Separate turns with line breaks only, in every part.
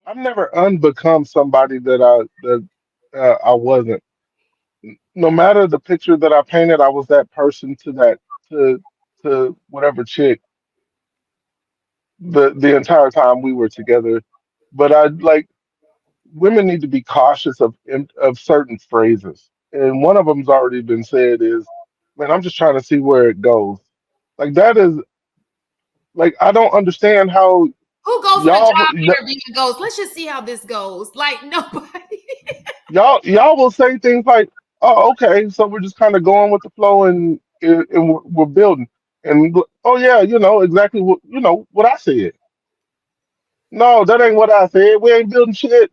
I've never unbecome somebody that I wasn't. No matter the picture that I painted, I was that person to to whatever chick the entire time we were together. But I like women need to be cautious of certain phrases, and one of them's already been said is, "Man, I'm just trying to see where it goes." Like that is like I don't understand how
Who goes in a
y'all
job interview and goes, let's just see how this goes? Like nobody.
y'all will say things like, "Oh, okay, so we're just kind of going with the flow and we're building." And oh yeah, exactly what I said. No, that ain't what I said. We ain't building shit.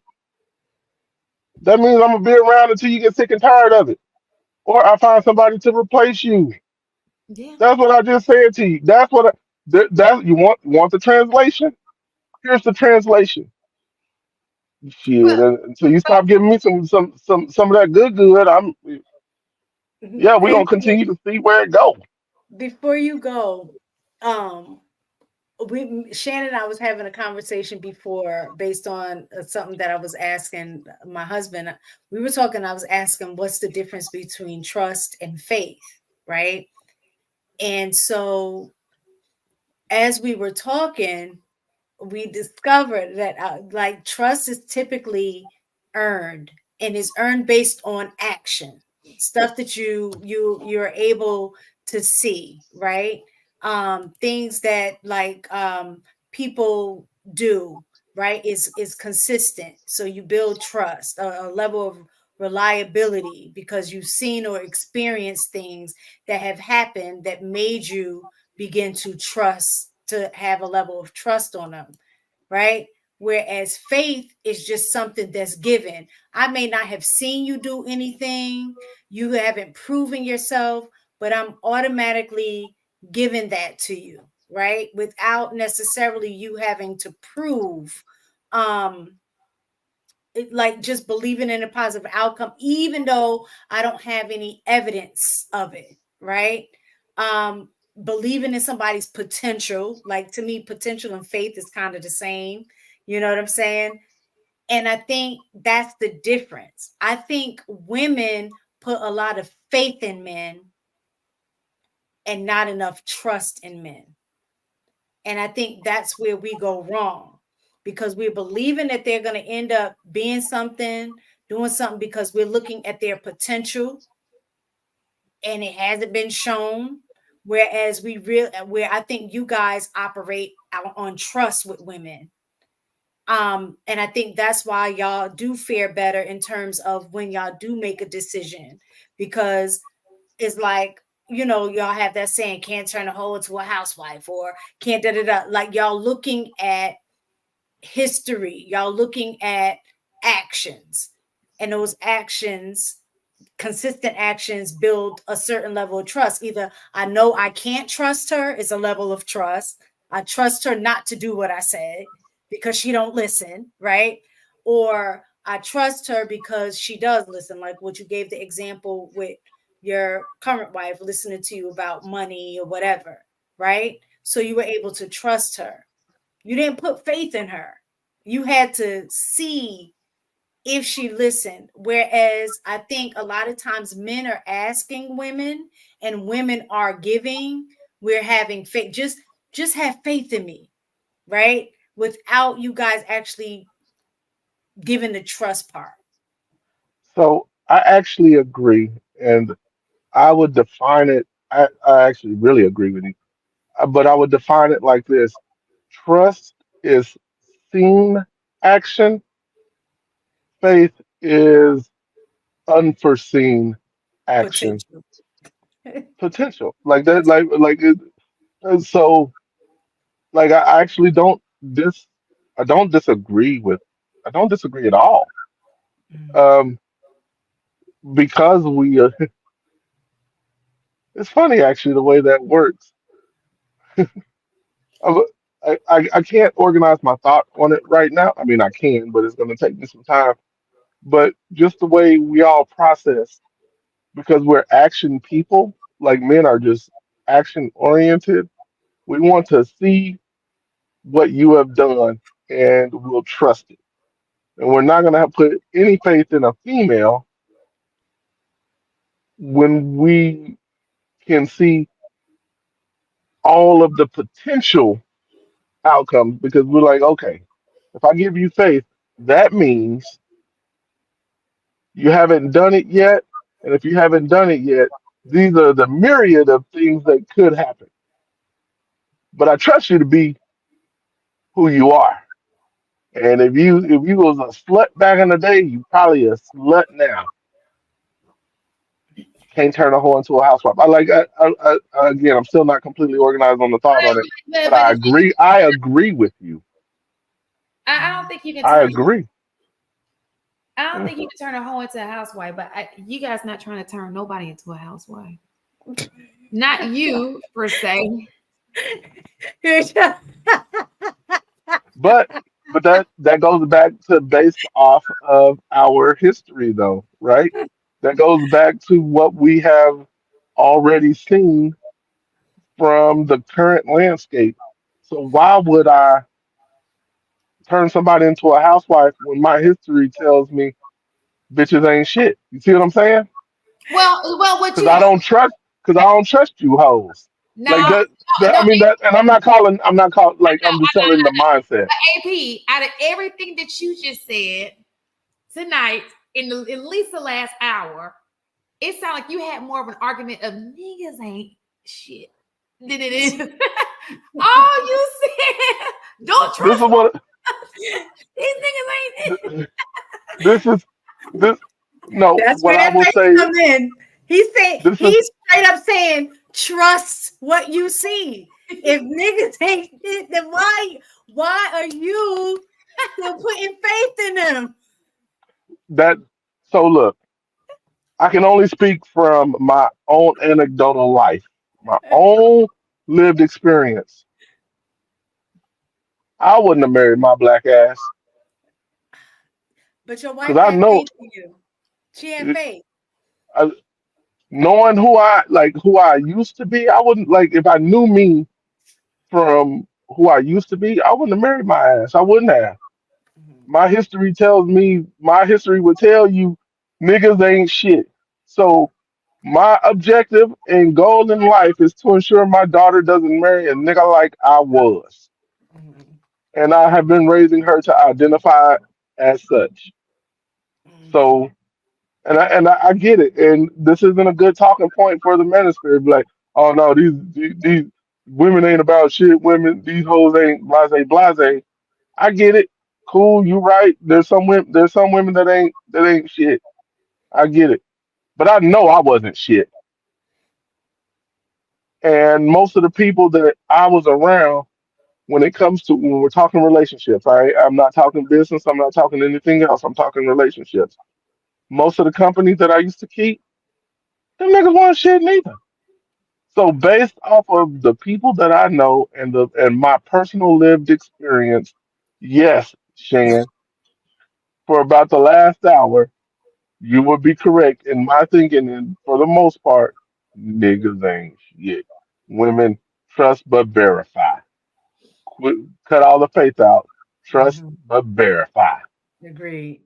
That means I'm gonna be around until you get sick and tired of it, or I find somebody to replace you.
Yeah.
That's what I just said to you. That you want the translation. Here's the translation. Shit,
Well,
until you stop giving me some of that good, yeah, we're gonna
And
continue to see where it goes.
before you go, um, we Shannon and I was having a conversation before based on something that I was asking my husband. We were talking. I was asking, what's the difference between trust and faith, right? And so as we were talking, we discovered that like trust is typically earned and is earned based on action, stuff that you're able to see, right? Things that like people do, right, is consistent, so you build trust, a level of reliability because you've seen or experienced things that have happened that made you begin to trust, to have a level of trust on them, right? Whereas faith is just something that's given. I may not have seen you do anything, you haven't proven yourself, but I'm automatically giving that to you, right? Without necessarily you having to prove um like just believing in a positive outcome, even though I don't have any evidence of it, right? Um, Believing in somebody's potential, like to me, potential and faith is kind of the same. You know what I'm saying? And I think that's the difference. I think women put a lot of faith in men and not enough trust in men. And I think that's where we go wrong because we're believing that they're going to end up being something, doing something because we're looking at their potential and it hasn't been shown. Whereas where I think you guys operate out on trust with women. And I think that's why y'all do fare better in terms of when y'all do make a decision because it's like, y'all have that saying, can't turn a hoe into a housewife or can't da da da. Like y'all looking at history, y'all looking at actions, and those actions, consistent actions, build a certain level of trust. Either I know I can't trust her is a level of trust. I trust her not to do what I said because she don't listen, right? Or I trust her because she does listen, like what you gave the example with your current wife listening to you about money or whatever, right? So you were able to trust her. You didn't put faith in her. You had to see if she listened. Whereas I think a lot of times men are asking women and women are giving. We're having faith. Just have faith in me, right? Without you guys actually giving the trust part.
So I actually agree, and I would define it. I actually really agree with you, but I would define it like this: trust is seen action, faith is unforeseen action,
Potential.
potential. Like that,
That's
so. Like I actually don't dis, I don't disagree with, I don't disagree at all. Um, because it's funny actually the way that works. I, I can't organize my thought on it right now. I mean, I can, but it's going to take me some time. But just the way we all process, because we're action people, like men are just action oriented. We want to see what you have done, and we'll trust it. and we're not gonna have put any faith in a female when we can see all of the potential outcomes because we're like, okay, if I give you faith, that means you haven't done it yet. And if you haven't done it yet, these are the myriad of things that could happen. But I trust you to be who you are. And if you was a slut back in the day, you probably a slut now. Can't turn a hoe into a housewife. Again, I'm still not completely organized on the thought on it, but
But
I agree. I agree with you.
I don't think you can
I
turn.
agree.
I don't
Mm.
think you can turn a hoe into a housewife. But you guys not trying to turn nobody into a housewife. Not you per se.
But that goes back to based off of our history though, right? That goes back to what we have already seen from the current landscape. So why would I turn somebody into a housewife when my history tells me bitches ain't shit? You see what I'm saying?
Well, what
Because
you
I don't trust because I don't trust you hoes. Like
no,
that
no,
I mean that and I'm not calling like I'm just telling the mindset.
AP. Out of everything that you just said tonight, at least the last hour, it sounded like you had more of an argument of niggas ain't shit than it is. All you said, don't
This
trust
is what
them. These niggas ain't.
this is this no,
That's
what
where
I
that
will
faith
say
comes in.
this is
He's straight up saying, trust what you see. If niggas ain't shit, then why are you still putting faith in them?
that so look, I can only speak from my own anecdotal life, my own lived experience. I wouldn't have married my black ass
But your
because
wife
I
had
know,
faith in you. She had faith.
I, knowing who I used to be, I wouldn't like if I knew me from who I used to be, I wouldn't have married my ass. I wouldn't have. My history would tell you niggas ain't shit. So my objective and goal in life is to ensure my daughter doesn't marry a nigga like I was.
Mhm.
And I have been raising her to identify as such.
Mhm.
So I get it. And this isn't a good talking point for the minister. Like, oh no, these women ain't about shit. Women, these hoes ain't blase blase. I get it. Cool, you right. There's some women that ain't shit. I get it. But I know I wasn't shit. And most of the people that I was around when it comes to when we're talking relationships, all right? I'm not talking business, I'm not talking anything else. I'm talking relationships. Most of the companies that I used to keep, them niggas weren't shit neither. So based off of the people that I know and my personal lived experience, yes, Shan, for about the last hour, you would be correct in my thinking, and for the most part, niggas ain't shit. Women trust but verify. Quit, cut all the faith out. Trust
Mhm.
but verify.
Agreed.